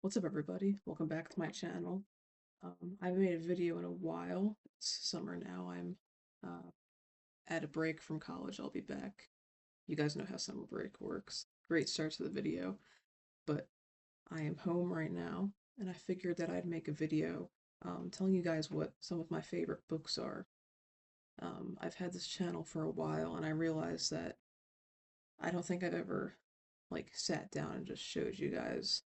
What's up, everybody? Welcome back to my channel. I haven't made a video in a while. It's summer now. I'm uh, at a break from college. I'll be back. You guys know how summer break works. Great start to the video, but I am home right now, and I figured that I'd make a video telling you guys what some of my favorite books are. I've had this channel for a while, and I realized that I don't think I've ever sat down and just showed you guys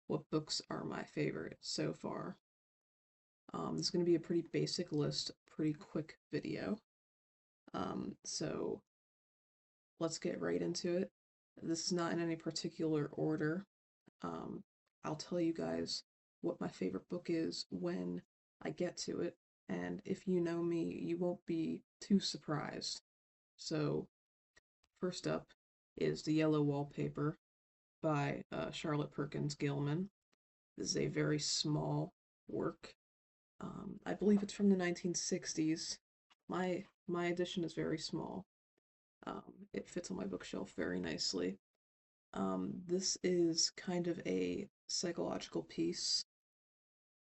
what books are my favorite so far. This is going to be a pretty basic list, pretty quick video. So let's get right into it. This is not in any particular order. Um, I'll tell you guys what my favorite book is when I get to it, and if you know me, you won't be too surprised. So, first up is The Yellow Wallpaper by Charlotte Perkins Gilman. This is a very small work. I believe it's from the 1960s. My edition is very small. It fits on my bookshelf very nicely. This is kind of a psychological piece.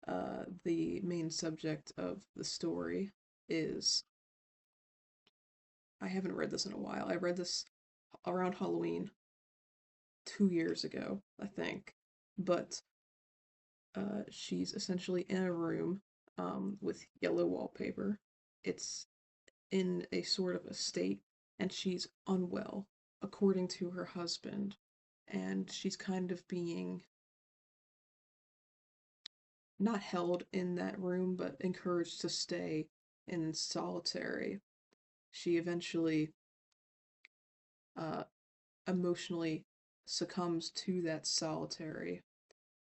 The main subject of the story is I haven't read this in a while. I read this around Halloween 2 years ago, I think. But she's essentially in a room with yellow wallpaper. It's in a sort of a state, and she's unwell, according to her husband. And she's kind of being not held in that room, but encouraged to stay in solitary. She eventually uh, emotionally succumbs to that solitary,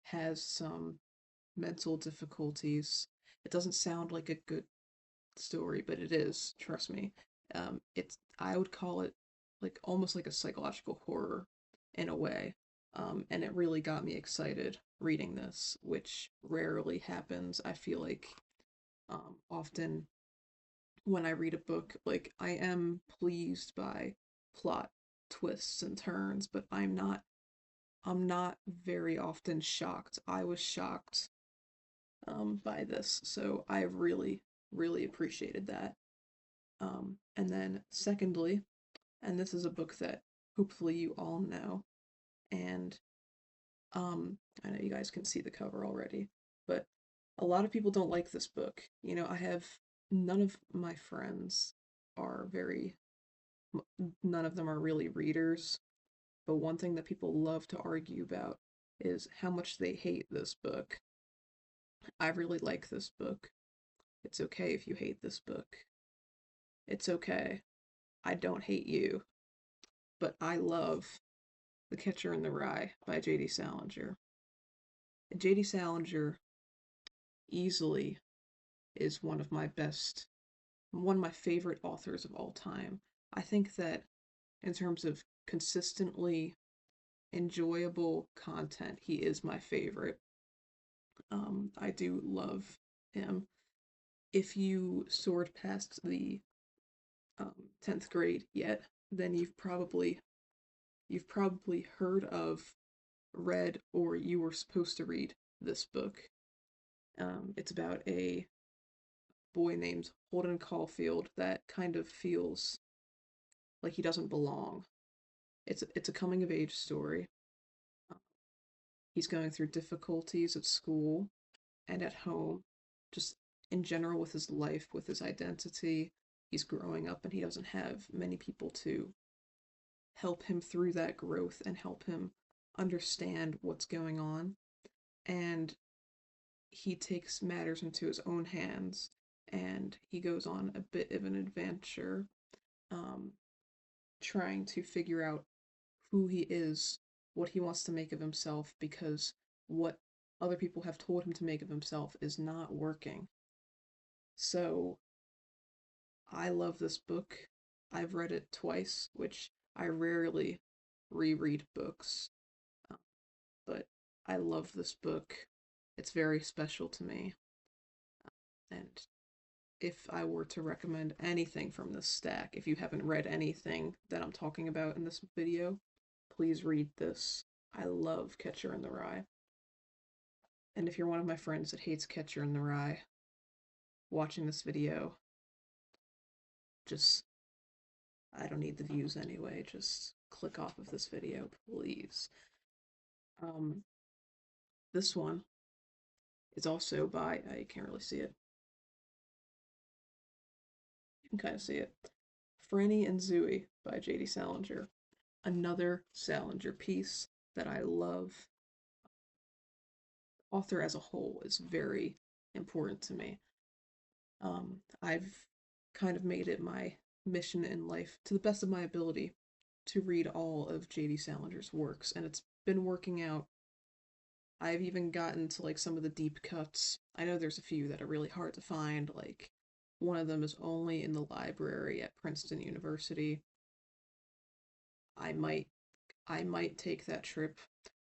has some mental difficulties. It doesn't sound like a good story, but it is, trust me. It's I would call it like almost like a psychological horror in a way. And it really got me excited reading this, which rarely happens. I feel like often when I read a book, like I am pleased by plot twists and turns, but I'm not very often shocked. I was shocked by this, so I really, really appreciated that. And then, secondly, and this is a book that hopefully you all know, and I know you guys can see the cover already, but a lot of people don't like this book. I have none of my friends are very, none of them are really readers, but one thing that people love to argue about is how much they hate this book. I really like this book. It's okay if you hate this book. It's okay. I don't hate you, but I love The Catcher in the Rye by J.D. Salinger. J.D. Salinger easily is one of my favorite authors of all time. I think that in terms of consistently enjoyable content, he is my favorite. I do love him. If you soared past the 10th grade yet, then you've probably heard of, read, or you were supposed to read this book. It's about a boy named Holden Caulfield that kind of feels like he doesn't belong. It's a coming of age story. Uh, He's going through difficulties at school and at home, just in general with his life, with his identity. He's growing up and he doesn't have many people to help him through that growth and help him understand what's going on. And he takes matters into his own hands and he goes on a bit of an adventure, um, trying to figure out who he is, what he wants to make of himself, because what other people have told him to make of himself is not working. So I love this book. I've read it twice, which I rarely reread books, uh, but I love this book. It's very special to me. And if I were to recommend anything from this stack, if you haven't read anything that I'm talking about in this video, please read this. I love Catcher in the Rye. And if you're one of my friends that hates Catcher in the Rye, watching this video, just, I don't need the views anyway. Just click off of this video, please. Um, this one is also by, I can't really see it. You can kind of see it. Franny and Zooey by J.D. Salinger. Another Salinger piece that I love. Author as a whole is very important to me. I've kind of made it my mission in life, to the best of my ability, to read all of J.D. Salinger's works, and it's been working out. I've even gotten to like some of the deep cuts. I know there's a few that are really hard to find, like one of them is only in the library at Princeton University. I might I might take that trip,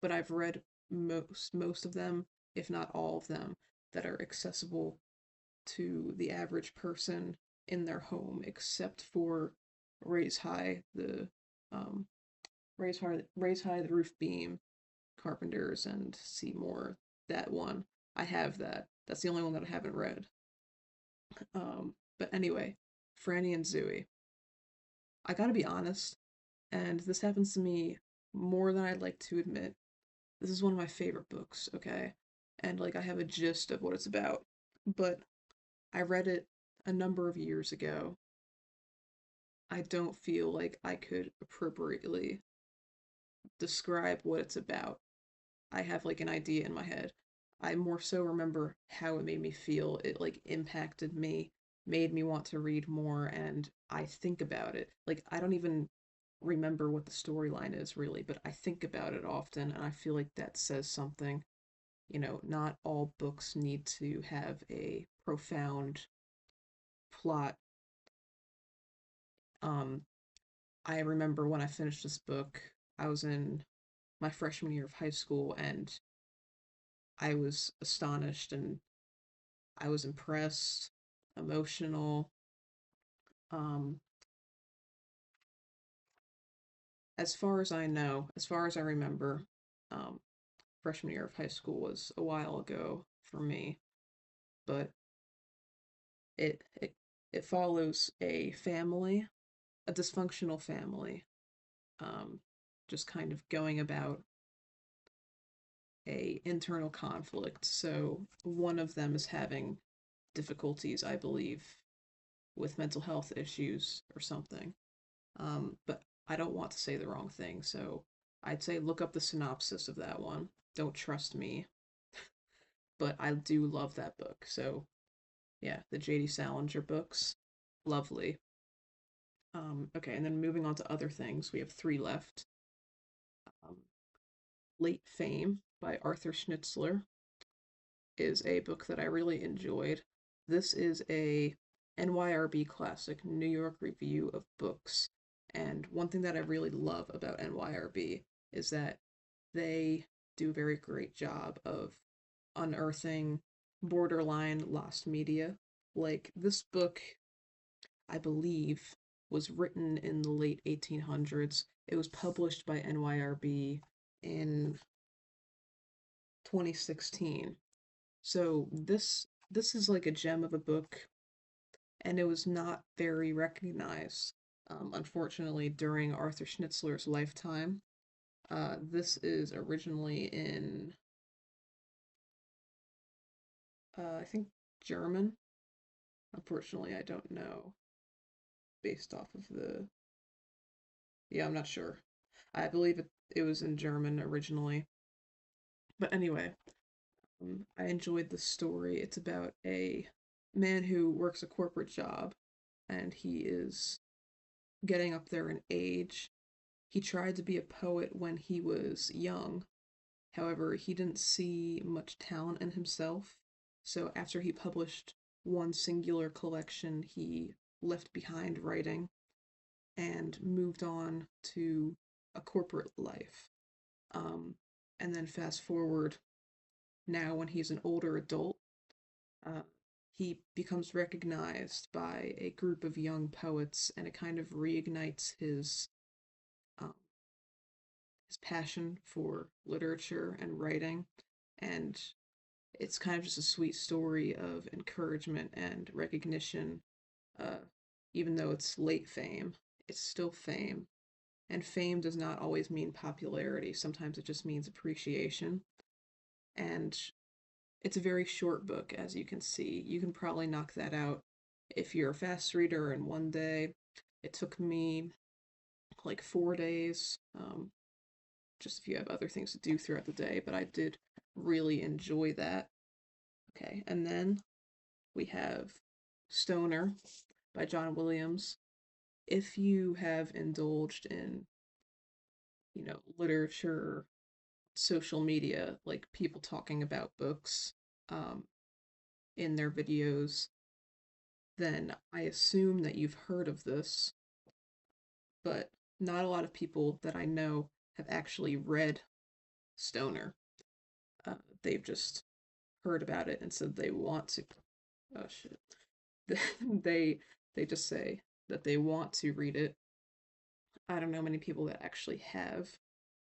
but I've read most of them, if not all of them, that are accessible to the average person in their home, except for Raise High, the um, Raise High, the Roof Beam, Carpenters, and Seymour. That one, I have that. That's the only one that I haven't read. But anyway, Franny and Zooey. I gotta be honest, and this happens to me more than I'd like to admit. This is one of my favorite books, okay? And like I have a gist of what it's about, but I read it a number of years ago. I don't feel like I could appropriately describe what it's about. I have like an idea in my head. I more so remember how it made me feel. It like impacted me, made me want to read more, and I think about it. Like I don't even remember what the storyline is really, but I think about it often, and I feel like that says something. Not all books need to have a profound plot. Um, I remember when I finished this book, I was in my freshman year of high school, and I was astonished and I was impressed, emotional. Um, as far as I know, as far as I remember, um, freshman year of high school was a while ago for me, but it it it follows a family, a dysfunctional family, um, just kind of going about a internal conflict. So one of them is having difficulties, I believe, with mental health issues or something. But I don't want to say the wrong thing, so I'd say look up the synopsis of that one. Don't trust me, but I do love that book. So yeah, the J.D. Salinger books, lovely. Okay, and then moving on to other things, we have three left. Um, Late Fame by Arthur Schnitzler is a book that I really enjoyed. This is a NYRB classic, New York Review of Books. And one thing that I really love about NYRB is that they do a very great job of unearthing borderline lost media. Like this book, I believe, was written in the late 1800s. It was published by NYRB in 2016. So this is like a gem of a book, and it was not very recognized, unfortunately, during Arthur Schnitzler's lifetime. This is originally in, I think, German. Unfortunately, I don't know based off of the. Yeah, I'm not sure. I believe it was in German originally. But anyway, I enjoyed the story. It's about a man who works a corporate job, and he is getting up there in age. He tried to be a poet when he was young. However, he didn't see much talent in himself. So after he published one singular collection, he left behind writing and moved on to a corporate life. Um, and then fast forward now, when he's an older adult, uh, he becomes recognized by a group of young poets, and it kind of reignites um, his passion for literature and writing. And It's kind of just a sweet story of encouragement and recognition. Uh, Even though it's late fame, it's still fame. And fame does not always mean popularity. Sometimes it just means appreciation. And it's a very short book, as you can see. You can probably knock that out if you're a fast reader in one day. It took me like 4 days, just if you have other things to do throughout the day, but I did really enjoy that. Okay, and then we have Stoner by John Williams. If you have indulged in, literature, social media, like people talking about books um, in their videos, then I assume that you've heard of this, but not a lot of people that I know have actually read Stoner. They've just heard about it and said they want to. Oh shit. they they just say that they want to read it. I don't know many people that actually have,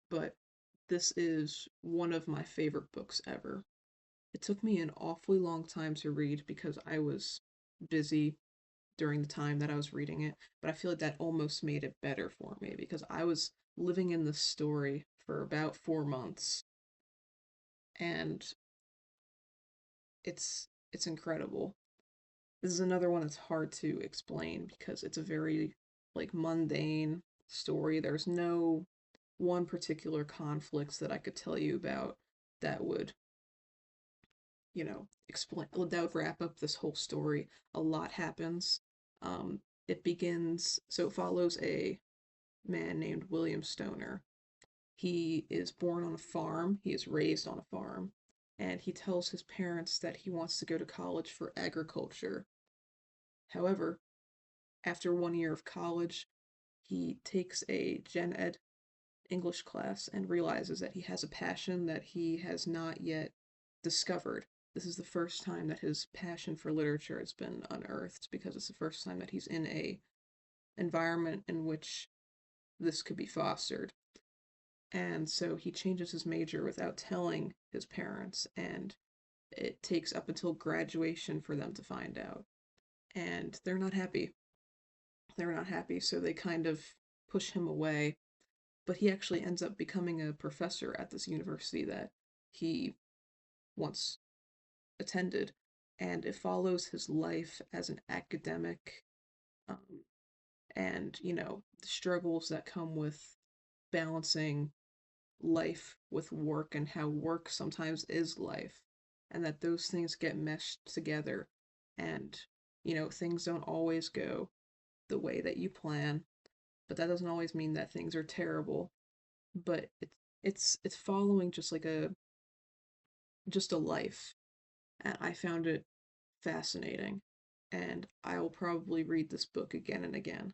but this is one of my favorite books ever. It took me an awfully long time to read because I was busy during the time that I was reading it, but I feel like that almost made it better for me because I was living in this story for about 4 months, and it's incredible. This is another one that's hard to explain because it's a very like mundane story. There's no one particular conflicts that I could tell you about that would, explain that would wrap up this whole story. A lot happens. It begins so it follows a man named William Stoner. He is born on a farm, he is raised on a farm, and he tells his parents that he wants to go to college for agriculture. However, after 1 year of college, he takes a gen ed English class and realizes that he has a passion that he has not yet discovered. This is the first time that his passion for literature has been unearthed because it's the first time that he's in a environment in which this could be fostered. And so he changes his major without telling his parents, and it takes up until graduation for them to find out. And they're not happy. They're not happy, so they kind of push him away. But he actually ends up becoming a professor at this university that he once attended, and it follows his life as an academic, um, and the struggles that come with balancing life with work and how work sometimes is life, and that those things get meshed together, and things don't always go the way that you plan, but that doesn't always mean that things are terrible. But it's following just a life, and I found it fascinating, and I will probably read this book again and again.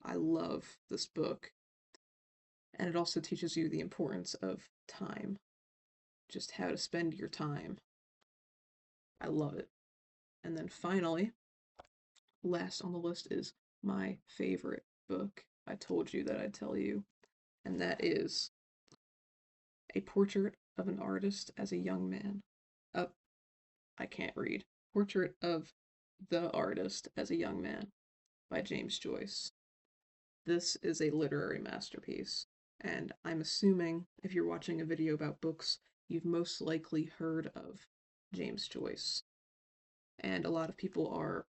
I love this book, and it also teaches you the importance of time, just how to spend your time. I love it. And then finally, last on the list is my favorite book. I told you that I'd tell you, and that is A Portrait of an Artist as a Young Man. Uh, I can't read. Portrait of the Artist as a Young Man by James Joyce. This is a literary masterpiece, and I'm assuming if you're watching a video about books, you've most likely heard of James Joyce. And a lot of people are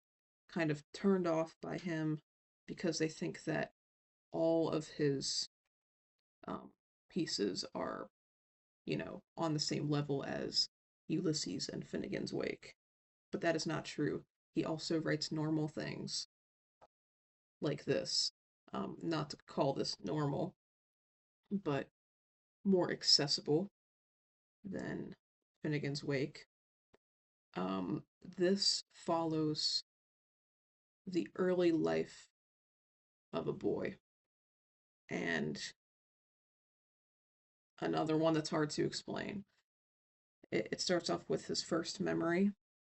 kind of turned off by him because they think that all of his pieces are, on the same level as Ulysses and Finnegan's Wake. But that is not true. He also writes normal things like this. Not to call this normal, but more accessible than Finnegan's Wake. This follows the early life of a boy, and another one that's hard to explain. It starts off with his first memory,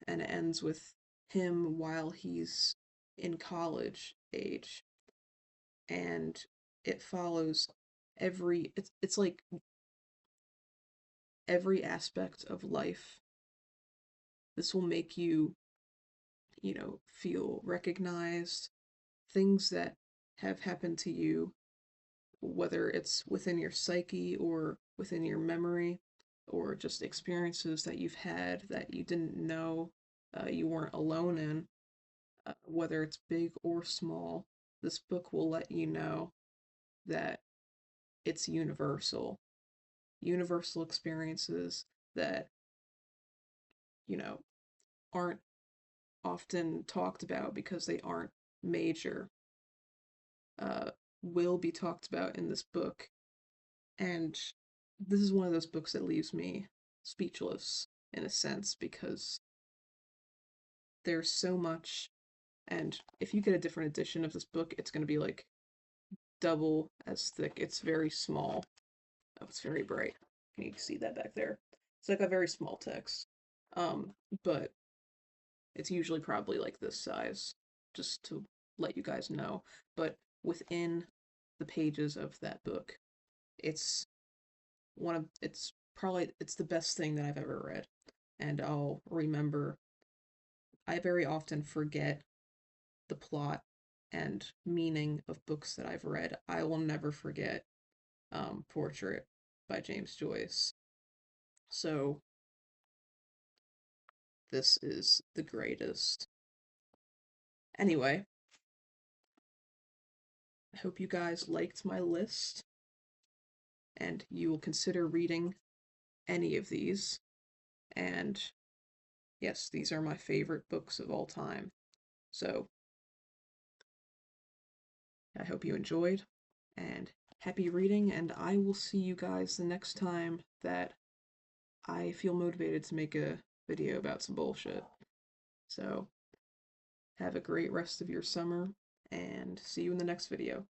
and it ends with him while he's in college age, and it follows it's like every aspect of life This will make you, feel recognized, things that have happened to you, whether it's within your psyche or within your memory, or just experiences that you've had that you didn't know you weren't alone in, whether it's big or small. This book will let you know that it's universal. Universal experiences that, you know, aren't often talked about because they aren't major, uh, will be talked about in this book. And this is one of those books that leaves me speechless in a sense because there's so much. And if you get a different edition of this book, it's going to be like double as thick. It's very small. Oh, it's very bright. Can you see that back there? It's like a very small text. Um, but it's usually probably like this size, just to let you guys know. But within the pages of that book, it's it's the best thing that I've ever read. And I'll remember, I very often forget the plot and meaning of books that I've read. I will never forget Portrait by James Joyce. So this is the greatest. Anyway, I hope you guys liked my list and you will consider reading any of these. And yes, these are my favorite books of all time. So I hope you enjoyed and happy reading, and I will see you guys the next time that I feel motivated to make a video about some bullshit. So have a great rest of your summer and see you in the next video.